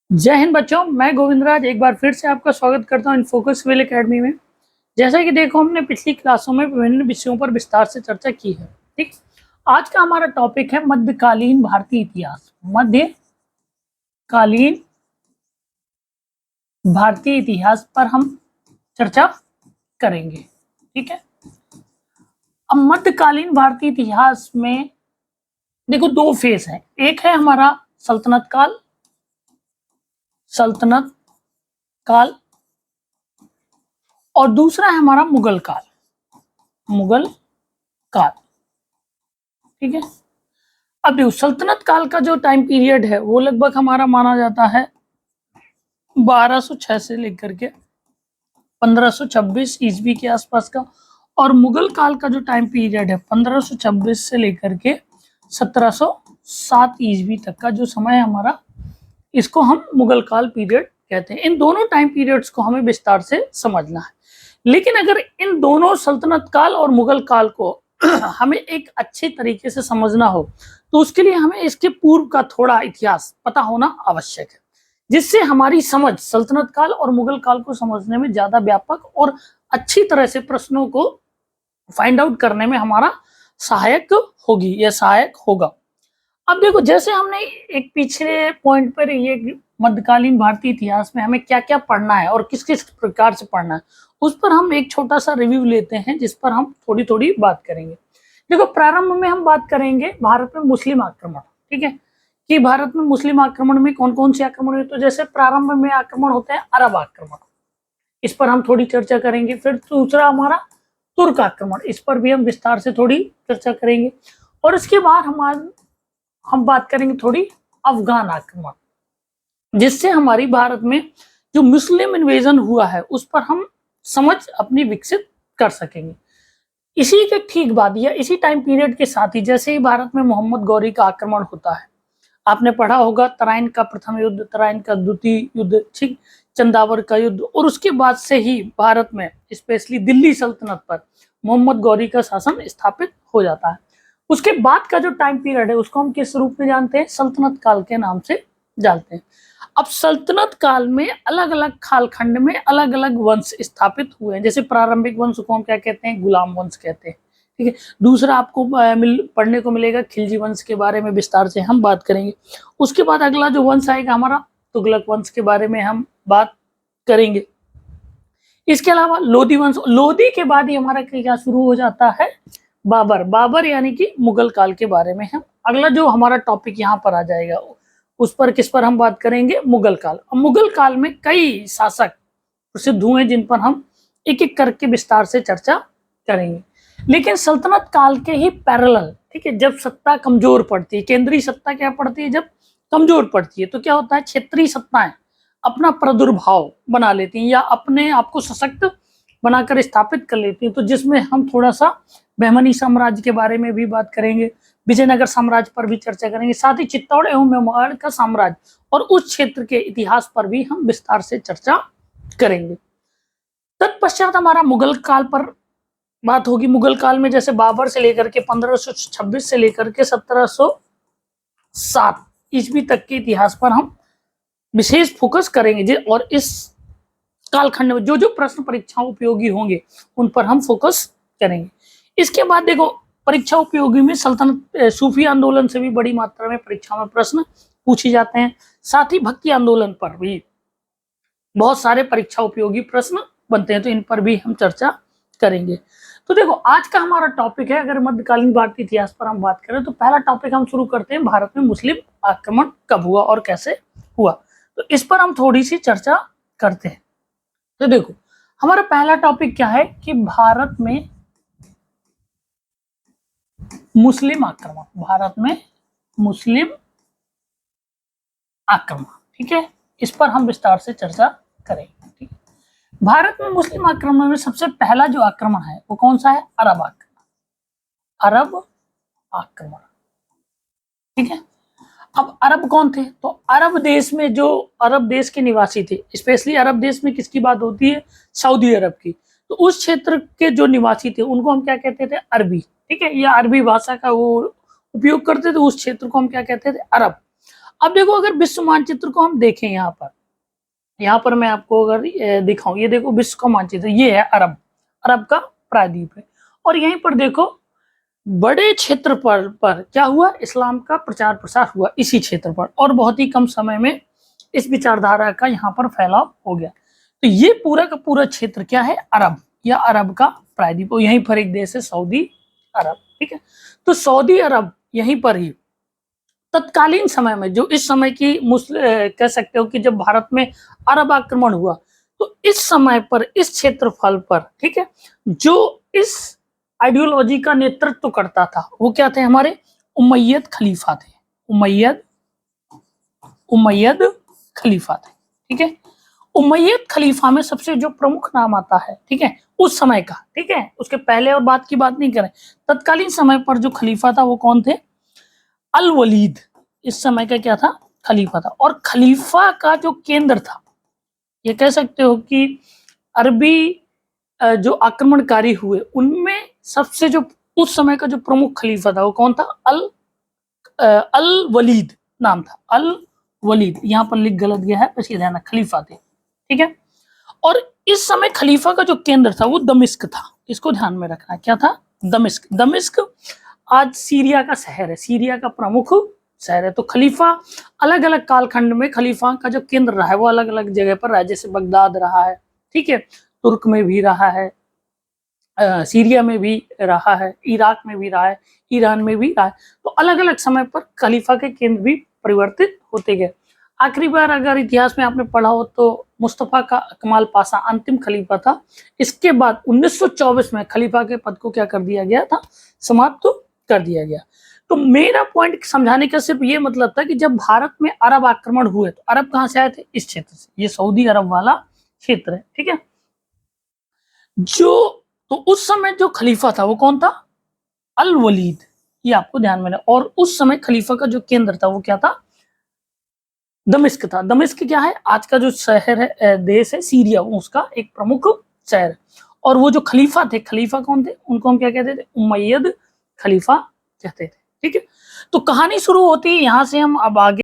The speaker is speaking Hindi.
जय हिंद बच्चों, मैं गोविंदराज एक बार फिर से आपका स्वागत करता हूं इन फोकस व्हील एकेडमी में। जैसा कि देखो, हमने पिछली क्लासों में विभिन्न विषयों पर विस्तार से चर्चा की है। ठीक, आज का हमारा टॉपिक है मध्यकालीन भारतीय इतिहास। मध्यकालीन भारतीय इतिहास पर हम चर्चा करेंगे। ठीक है, अब मध्यकालीन भारतीय इतिहास में देखो दो फेज है। एक है हमारा सल्तनत काल और दूसरा है हमारा मुगल काल। ठीक है, अब देखो सल्तनत काल का जो टाइम पीरियड है वो लगभग हमारा माना जाता है 1206 से लेकर के 1526 ईस्वी के आसपास का, और मुगल काल का जो टाइम पीरियड है 1526 से लेकर के 1707 ईस्वी तक का जो समय है हमारा, इसको हम मुगल काल पीरियड कहते हैं। इन दोनों टाइम पीरियड्स को हमें विस्तार से समझना है। लेकिन अगर इन दोनों सल्तनत काल और मुगल काल को हमें एक अच्छे तरीके से समझना हो तो उसके लिए हमें इसके पूर्व का थोड़ा इतिहास पता होना आवश्यक है, जिससे हमारी समझ सल्तनत काल और मुगल काल को समझने में ज्यादा व्यापक और अच्छी तरह से प्रश्नों को फाइंड आउट करने में हमारा सहायक होगी या सहायक होगा। अब देखो, जैसे हमने एक पिछले पॉइंट पर ये मध्यकालीन भारतीय इतिहास में हमें क्या क्या पढ़ना है और किस किस प्रकार से पढ़ना है, उस पर हम एक छोटा सा रिव्यू लेते हैं, जिस पर हम थोड़ी थोड़ी बात करेंगे। देखो, प्रारंभ में हम बात करेंगे भारत में मुस्लिम आक्रमण। ठीक है, कि भारत में मुस्लिम आक्रमण में कौन कौन से आक्रमण हुए। तो जैसे प्रारंभ में आक्रमण होते हैं अरब आक्रमण, इस पर हम थोड़ी चर्चा करेंगे। फिर दूसरा हमारा तुर्क आक्रमण, इस पर भी हम विस्तार से थोड़ी चर्चा करेंगे। और इसके बाद हम बात करेंगे थोड़ी अफगान आक्रमण, जिससे हमारी भारत में जो मुस्लिम इन्वेजन हुआ है उस पर हम समझ अपनी विकसित कर सकेंगे। इसी के ठीक बाद या इसी टाइम पीरियड के साथ ही जैसे ही भारत में मोहम्मद गौरी का आक्रमण होता है, आपने पढ़ा होगा तराइन का प्रथम युद्ध, तराइन का द्वितीय युद्ध, ठीक, चंदावर का युद्ध, और उसके बाद से ही भारत में स्पेशली दिल्ली सल्तनत पर मोहम्मद गौरी का शासन स्थापित हो जाता है। उसके बाद का जो टाइम पीरियड है उसको हम किस रूप में जानते हैं? सल्तनत काल के नाम से जानते हैं। अब सल्तनत काल में अलग अलग कालखंड में अलग अलग वंश स्थापित हुए हैं। जैसे प्रारंभिक वंश को हम क्या कहते हैं? गुलाम वंश कहते हैं। ठीक है, दूसरा आपको पढ़ने को मिलेगा खिलजी वंश के बारे में विस्तार से हम बात करेंगे। उसके बाद अगला जो वंश आएगा हमारा तुगलक वंश के बारे में हम बात करेंगे। इसके अलावा लोधी वंश, लोधी के बाद ही हमारा क्या शुरू हो जाता है? बाबर यानी कि मुगल काल के बारे में हम अगला जो हमारा टॉपिक यहाँ पर आ जाएगा उस पर किस पर हम बात करेंगे? मुगल काल। अब मुगल काल में कई शासक प्रसिद्ध हुए जिन पर हम एक एक करके विस्तार से चर्चा करेंगे। लेकिन सल्तनत काल के ही पैरेलल, ठीक है, जब सत्ता कमजोर पड़ती है, केंद्रीय सत्ता क्या पड़ती है? जब कमजोर पड़ती है तो क्या होता है? क्षेत्रीय सत्ताएं अपना प्रादुर्भाव बना लेती हैं या अपने आप को सशक्त बनाकर स्थापित कर लेती हैं। तो जिसमें हम थोड़ा सा बहमनी साम्राज्य के बारे में भी बात करेंगे, विजयनगर साम्राज्य पर भी चर्चा करेंगे, साथ ही चित्तौड़ एवं मेवाड़ का साम्राज्य और उस क्षेत्र के इतिहास पर भी हम विस्तार से चर्चा करेंगे। तत्पश्चात हमारा मुगल काल पर बात होगी। मुगल काल में जैसे बाबर से लेकर के 1526 से लेकर के 1707 ईस्वी तक के इतिहास पर हम विशेष फोकस करेंगे, और इस कालखंड में जो जो प्रश्न परीक्षा उपयोगी होंगे उन पर हम फोकस करेंगे। इसके बाद देखो, परीक्षा उपयोगी में सल्तनत सूफी आंदोलन से भी बड़ी मात्रा में परीक्षा में प्रश्न पूछे जाते हैं। साथ ही भक्ति आंदोलन पर भी बहुत सारे परीक्षा उपयोगी प्रश्न बनते हैं, तो इन पर भी हम चर्चा करेंगे। तो देखो, आज का हमारा टॉपिक है, अगर मध्यकालीन भारतीय इतिहास पर हम बात करें तो पहला टॉपिक हम शुरू करते हैं, भारत में मुस्लिम आक्रमण कब हुआ और कैसे हुआ। तो इस पर हम थोड़ी सी चर्चा करते हैं। तो देखो, हमारा पहला टॉपिक क्या है कि भारत में मुस्लिम आक्रमण, भारत में मुस्लिम आक्रमण। ठीक है, इस पर हम विस्तार से चर्चा करेंगे। ठीक, भारत में मुस्लिम आक्रमण में सबसे पहला जो आक्रमण है वो कौन सा है? अरब आक्रमण। अरब आक्रमण, ठीक है। अब अरब कौन थे? तो अरब देश में जो अरब देश के निवासी थे, स्पेशली अरब देश में किसकी बात होती है? सऊदी अरब की। तो उस क्षेत्र के जो निवासी थे उनको हम क्या कहते थे? अरबी। ठीक है, या अरबी भाषा का वो उपयोग करते थे, उस क्षेत्र को हम क्या कहते थे? अरब। अब देखो अगर विश्व मानचित्र को हम देखें यहाँ पर मैं आपको अगर दिखाऊं, ये देखो विश्व का मानचित्र, ये है अरब का प्रायद्वीप है। और यहीं पर देखो बड़े क्षेत्र पर क्या हुआ, इस्लाम का प्रचार प्रसार हुआ इसी क्षेत्र पर, और बहुत ही कम समय में इस विचारधारा का यहाँ पर फैलाव हो गया। तो ये पूरा का पूरा क्षेत्र क्या है, अरब या अरब का प्रायद्वीप। यहीं पर एक देश है सऊदी अरब, ठीक है। तो सऊदी अरब यहीं पर ही तत्कालीन समय में, जो इस समय की कह सकते हो कि जब भारत में अरब आक्रमण हुआ, तो इस समय पर इस क्षेत्रफल पर, ठीक है, जो इस आइडियोलॉजी का नेतृत्व करता था वो क्या थे, हमारे उमैयद खलीफा थे। उमैयद खलीफा थे, ठीक है। उमैयद खलीफा में सबसे जो प्रमुख नाम आता है, ठीक है, उस समय का, ठीक है, उसके पहले और बाद की बात नहीं करें, तत्कालीन समय पर जो खलीफा था वो कौन थे, अल वलीद इस समय का क्या था, खलीफा था। और खलीफा का जो केंद्र था, ये कह सकते हो कि अरबी जो आक्रमणकारी हुए उनमें सबसे जो उस समय का जो प्रमुख खलीफा था वो कौन था, अल वलीद नाम था, अल वलीद। यहाँ पर लिख गलत गया है, इसलिए ध्यान, खलीफा थे, ठीक है। और इस समय खलीफा का जो केंद्र था वो दमिश्क था, इसको ध्यान में रखना, क्या था, दमिश्क आज सीरिया का शहर है, सीरिया का प्रमुख शहर है। तो खलीफा अलग अलग कालखंड में खलीफा का जो केंद्र रहा है वो अलग अलग जगह पर रहा है, जैसे बगदाद रहा है, ठीक है, तुर्क में भी रहा है, सीरिया में भी रहा है, इराक में भी रहा है, ईरान में भी रहा है। तो अलग अलग समय पर खलीफा के केंद्र भी परिवर्तित होते गए। आखिरी बार अगर इतिहास में आपने पढ़ा हो तो मुस्तफा का कमाल पाशा अंतिम खलीफा था। इसके बाद 1924 में खलीफा के पद को क्या कर दिया गया था, समाप्त कर दिया गया। तो मेरा पॉइंट समझाने का सिर्फ ये मतलब था कि जब भारत में अरब आक्रमण हुए तो अरब कहां से आए थे, इस क्षेत्र से, ये सऊदी अरब वाला क्षेत्र है, ठीक है। तो उस समय जो खलीफा था वो कौन था, अल वलीद, ये आपको ध्यान में रखना। और उस समय खलीफा का जो केंद्र था वो क्या था, दमिश्क था। दमिश्क क्या है, आज का जो शहर है, देश है सीरिया, उसका एक प्रमुख शहर। और वो जो खलीफा थे, खलीफा कौन थे, उनको हम क्या कहते थे, उमैयद खलीफा कहते थे, ठीक है। तो कहानी शुरू होती है यहाँ से, हम अब आगे